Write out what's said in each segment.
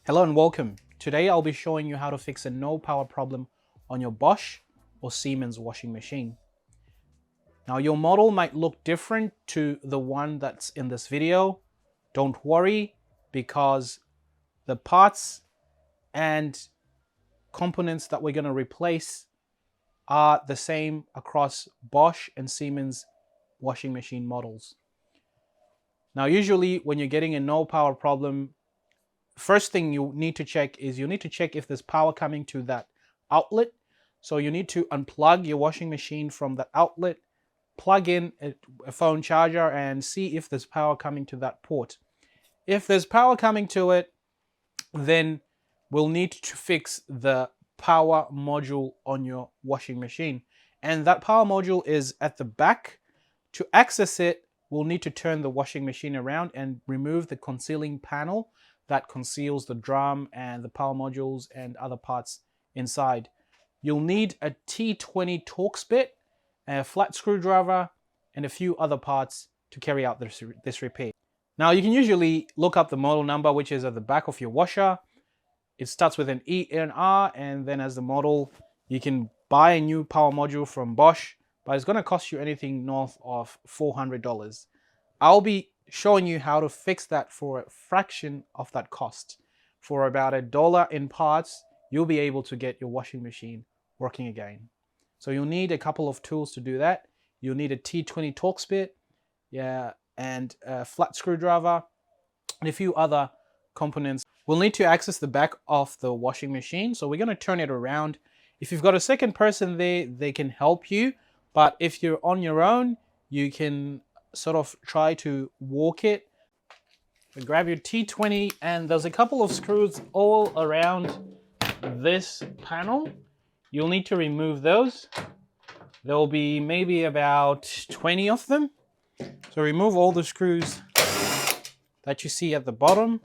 Hello and welcome. Today I'll be showing you how to fix a no power problem on your Bosch or Siemens washing machine. Now your model might look different to the one that's in this video. Don't worry, because the parts and components that we're going to replace are the same across Bosch and Siemens washing machine models. Now usually when you're getting a no power problem, first thing you need to check is if there's power coming to that outlet. So you need to unplug your washing machine from the outlet, plug in a phone charger and see if there's power coming to that port. If there's power coming to it, then we'll need to fix the power module on your washing machine. And that power module is at the back. To access it, we'll need to turn the washing machine around and remove the concealing panel that conceals the drum and the power modules and other parts inside. You'll need a T20 Torx bit, a flat screwdriver, and a few other parts to carry out this repair. Now you can usually look up the model number, which is at the back of your washer. It starts with an E and R, and then as the model, you can buy a new power module from Bosch, but it's going to cost you anything north of $400. I'll be showing you how to fix that for a fraction of that cost. For about $1 in parts, you'll be able to get your washing machine working again. So you'll need a couple of tools to do that. You'll need a T20 Torx bit, and a flat screwdriver, and a few other components. We'll need to access the back of the washing machine, so we're going to turn it around. If you've got a second person there, they can help you, but if you're on your own, you can sort of try to walk it. So grab your T20, and there's a couple of screws all around this panel. You'll need to remove those. There will be maybe about 20 of them. So remove all the screws that you see at the bottom.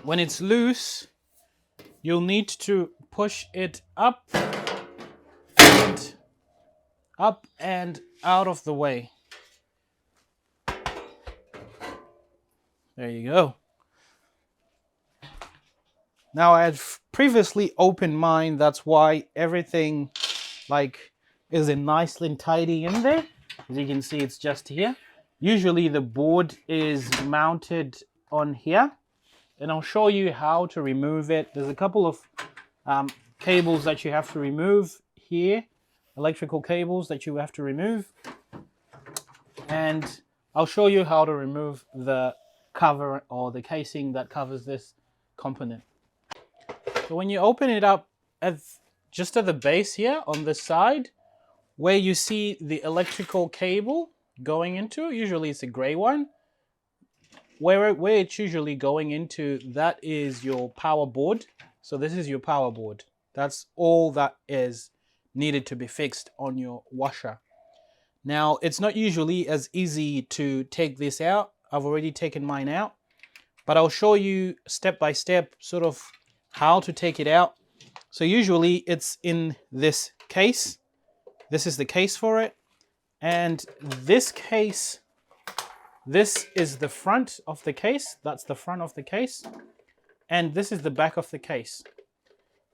When it's loose, you'll need to push it up and out of the way. There you go. Now I had previously opened mine, that's why everything is nice and tidy in there. As you can see, it's just here. Usually the board is mounted on here, and I'll show you how to remove it. There's a couple of cables that you have to remove here, electrical cables that you have to remove, and I'll show you how to remove the cover or the casing that covers this component. So when you open it up, just at the base here on the side, where you see the electrical cable going into, usually it's a gray one, where it's usually going into, that is your power board. So this is your power board. That's all that is needed to be fixed on your washer. Now, it's not usually as easy to take this out. I've already taken mine out, but I'll show you step by step sort of how to take it out. So usually it's in this case. This is the case for it. And this case, this is the front of the case. That's the front of the case. And this is the back of the case.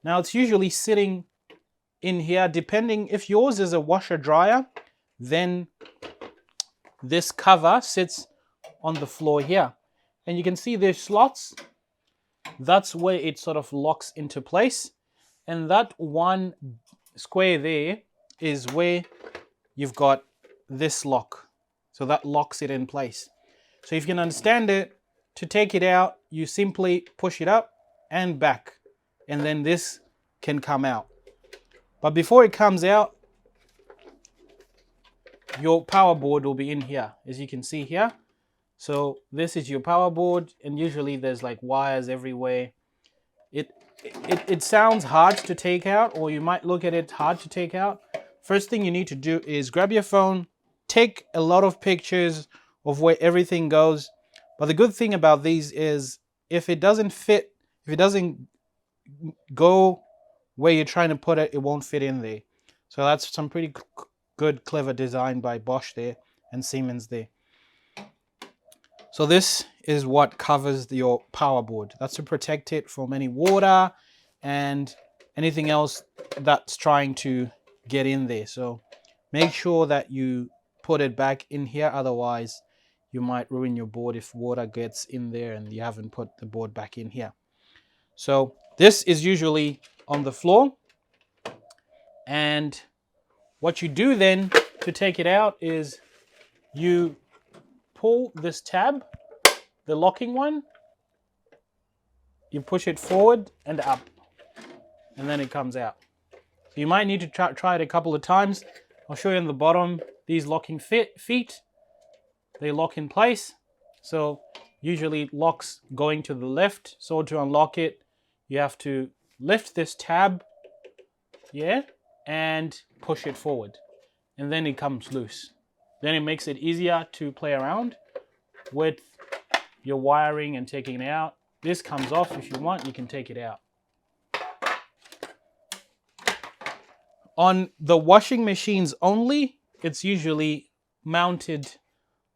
Now it's usually sitting in here, depending if yours is a washer dryer, then this cover sits on the floor here. And you can see there's slots. That's where it sort of locks into place. And that one square there is where you've got this lock. So that locks it in place. So if you can understand it, to take it out, you simply push it up and back, and then this can come out. But before it comes out, your power board will be in here, as you can see here. So this is your power board, and usually there's like wires everywhere. It sounds hard to take out, or you might look at it hard to take out. First thing you need to do is grab your phone, take a lot of pictures of where everything goes. But the good thing about these is if it doesn't fit, if it doesn't go where you're trying to put it, it won't fit in there. So that's some pretty good, clever design by Bosch there and Siemens there. So this is what covers your power board. That's to protect it from any water and anything else that's trying to get in there. So make sure that you put it back in here, otherwise you might ruin your board if water gets in there and you haven't put the board back in here. So this is usually on the floor, and what you do then to take it out is you pull this tab, the locking one, you push it forward and up, and then it comes out. So you might need to try it a couple of times. I'll show you on the bottom, these locking feet, they lock in place. So usually locks going to the left. So to unlock it, you have to lift this tab, yeah, and push it forward. And then it comes loose. Then it makes it easier to play around with your wiring and taking it out. This comes off. If you want, you can take it out. On the washing machines only, it's usually mounted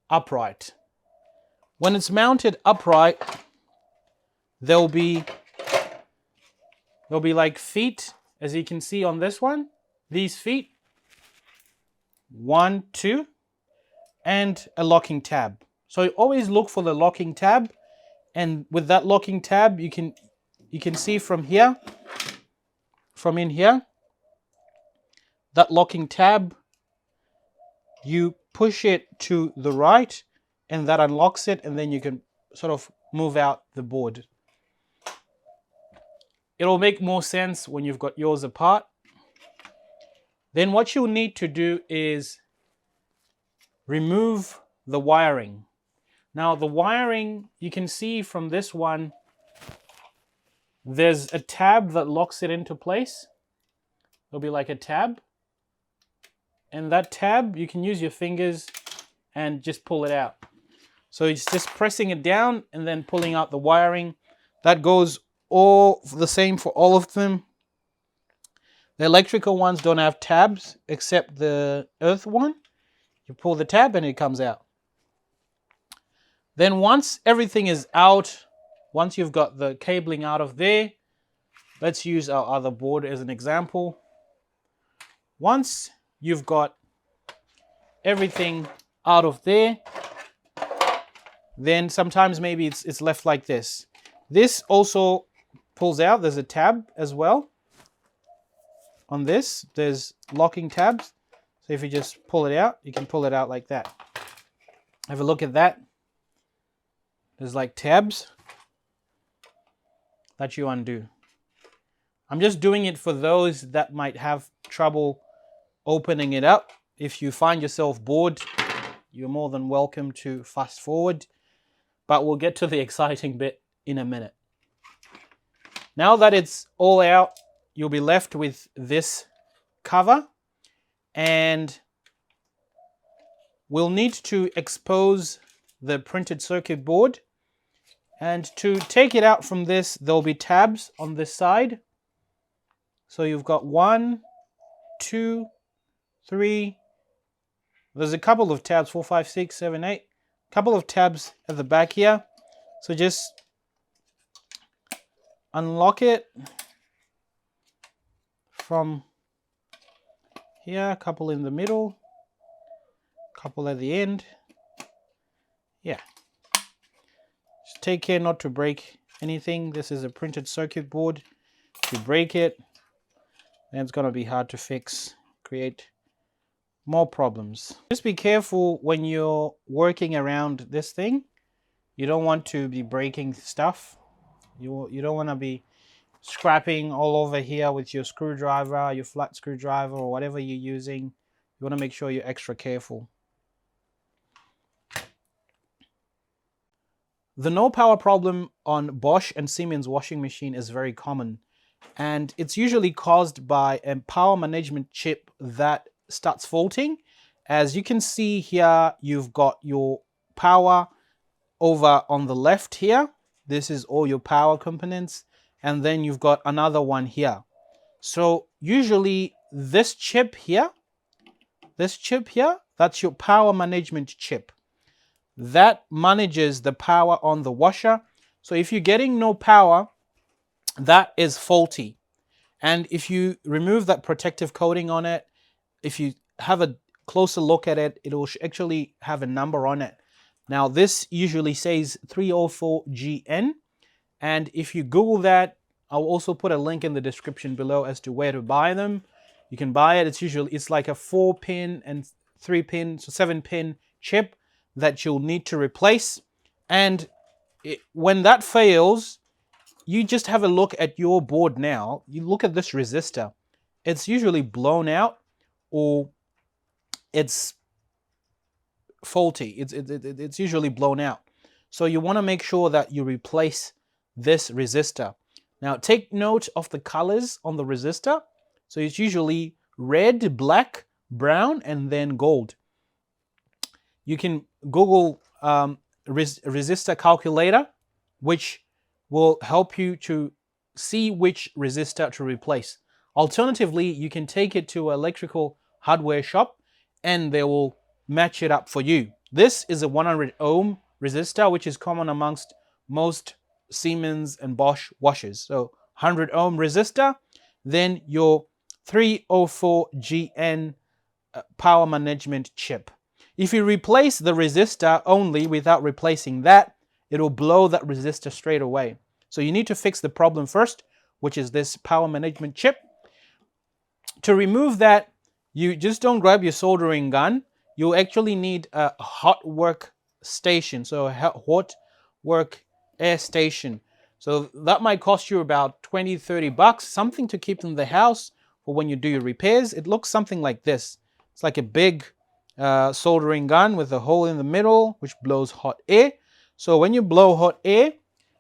upright. When it's mounted upright, there'll be like feet, as you can see on this one. These feet, 1, 2, and a locking tab. So always look for the locking tab, and with that locking tab, you can see from here, from in here, that locking tab, you push it to the right and that unlocks it, and then you can sort of move out the board. It'll make more sense when you've got yours apart. Then what you'll need to do is remove the wiring. Now the wiring, you can see from this one, there's a tab that locks it into place. There'll be like a tab. And that tab, you can use your fingers and just pull it out. So it's just pressing it down and then pulling out the wiring. That goes all the same for all of them. The electrical ones don't have tabs except the earth one. You pull the tab and it comes out. Then once everything is out, once you've got the cabling out of there, let's use our other board as an example. Once you've got everything out of there, then sometimes maybe it's left like this. This also pulls out. There's a tab as well. On this, there's locking tabs. So if you just pull it out, you can pull it out like that. Have a look at that. There's like tabs that you undo. I'm just doing it for those that might have trouble opening it up. If you find yourself bored, you're more than welcome to fast forward, but we'll get to the exciting bit in a minute. Now that it's all out, you'll be left with this cover, and we'll need to expose the printed circuit board. And to take it out from this, there'll be tabs on this side. So you've got 1, 2, 3. There's a couple of tabs, 4, 5, 6, 7, 8. A couple of tabs at the back here. So just unlock it from here, a couple in the middle, a couple at the end. Yeah. Just take care not to break anything. This is a printed circuit board. If you break it, then it's going to be hard to fix, create more problems. Just be careful when you're working around this thing. You don't want to be breaking stuff. You don't want to be scrapping all over here with your screwdriver, your flat screwdriver, or whatever you're using. You want to make sure you're extra careful. The no power problem on Bosch and Siemens washing machine is very common, and it's usually caused by a power management chip that starts faulting As you can see here, you've got your power over on the left here. This is all your power components. And then you've got another one here. So usually this chip here, that's your power management chip. That manages the power on the washer. So if you're getting no power, that is faulty. And if you remove that protective coating on it, if you have a closer look at it, it will actually have a number on it. Now this usually says 304GN. And if you Google that, I'll also put a link in the description below as to where to buy them. You can buy it. It's like a 4-pin and 3-pin, so 7-pin chip that you'll need to replace. And when that fails, you just have a look at your board now. You look at this resistor. It's usually blown out or it's faulty. It's usually blown out. So you want to make sure that you replace this resistor. Now take note of the colors on the resistor. So it's usually red, black, brown, and then gold. You can Google resistor calculator, which will help you to see which resistor to replace. Alternatively, you can take it to an electrical hardware shop and they will match it up for you. This is a 100 ohm resistor, which is common amongst most Siemens and Bosch washers. So 100 ohm resistor, then your 304GN power management chip. If you replace the resistor only without replacing that, it will blow that resistor straight away. So you need to fix the problem first, which is this power management chip. To remove that, you just don't grab your soldering gun. You actually need a hot work station, so a hot work air station. So that might cost you about 20-30 bucks, something to keep in the house for when you do your repairs. It looks something like this. It's like a big soldering gun with a hole in the middle, which blows hot air. So when you blow hot air,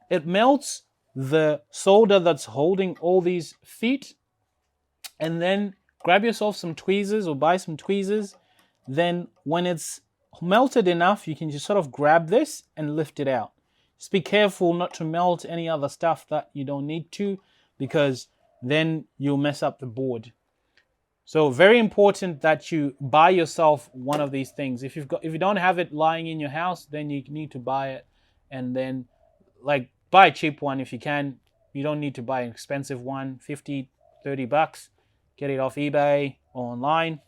it melts the solder that's holding all these feet. And then grab yourself some tweezers or buy some tweezers. Then when it's melted enough, you can just sort of grab this and lift it out. Just be careful not to melt any other stuff that you don't need to, because then you'll mess up the board. So very important that you buy yourself one of these things. If you don't have it lying in your house, then you need to buy it, and then buy a cheap one if you can. You don't need to buy an expensive one, 50, 30 bucks. Get it off eBay or online.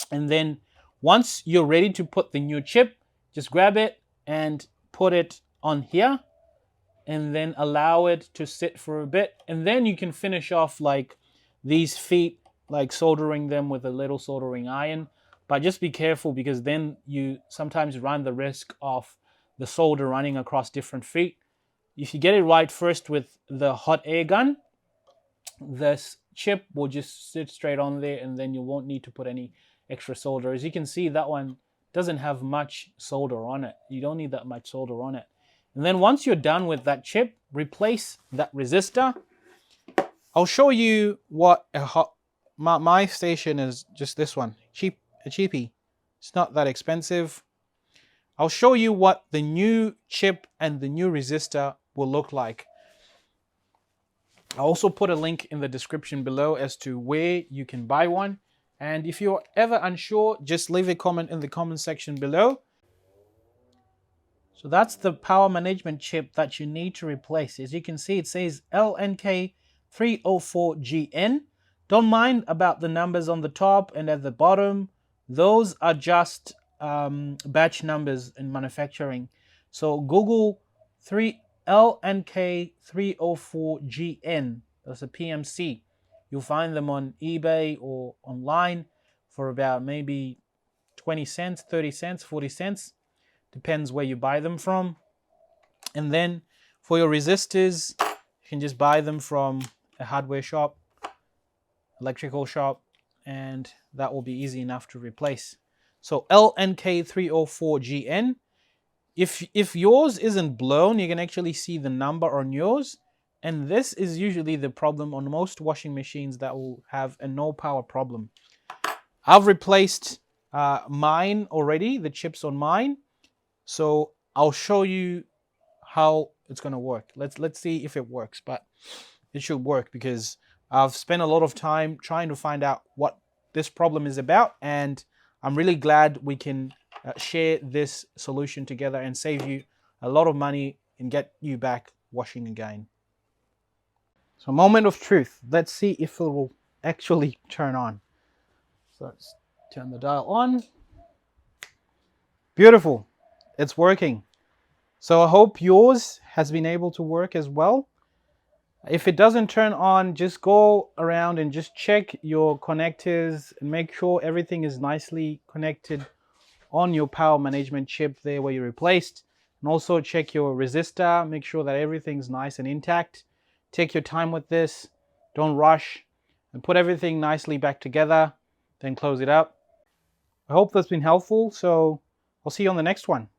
And then once you're ready to put the new chip, just grab it and put it on here and then allow it to sit for a bit. And then you can finish off like these feet, like soldering them with a little soldering iron. But just be careful, because then you sometimes run the risk of the solder running across different feet. If you get it right first with the hot air gun, this chip will just sit straight on there, and then you won't need to put any extra solder. As you can see, that one doesn't have much solder on it. You don't need that much solder on it. And then once you're done with that chip, replace that resistor. I'll show you what my station is. Just this one, a cheapie. It's not that expensive. I'll show you what the new chip and the new resistor will look like. I'll also put a link in the description below as to where you can buy one. And if you're ever unsure, just leave a comment in the comment section below. So that's the power management chip that you need to replace. As you can see, it says LNK304GN. Don't mind about the numbers on the top and at the bottom. Those are just batch numbers in manufacturing. So Google LNK304GN. That's a PMC. You'll find them on eBay or online for about maybe 20 cents, 30 cents, 40 cents. Depends where you buy them from. And then for your resistors, you can just buy them from a hardware shop, electrical shop, and that will be easy enough to replace. So LNK304GN. If yours isn't blown, you can actually see the number on yours. And this is usually the problem on most washing machines that will have a no power problem. I've replaced mine already, the chips on mine. So I'll show you how it's going to work. Let's see if it works, but it should work because I've spent a lot of time trying to find out what this problem is about, and I'm really glad we can share this solution together and save you a lot of money and get you back washing again. So moment of truth. Let's see if it will actually turn on. So let's turn the dial on. Beautiful. It's working. So I hope yours has been able to work as well. If it doesn't turn on, just go around and just check your connectors and make sure everything is nicely connected on your power management chip there where you replaced. And also check your resistor, make sure that everything's nice and intact. Take your time with this, don't rush, and put everything nicely back together, then close it up. I hope that's been helpful, so I'll see you on the next one.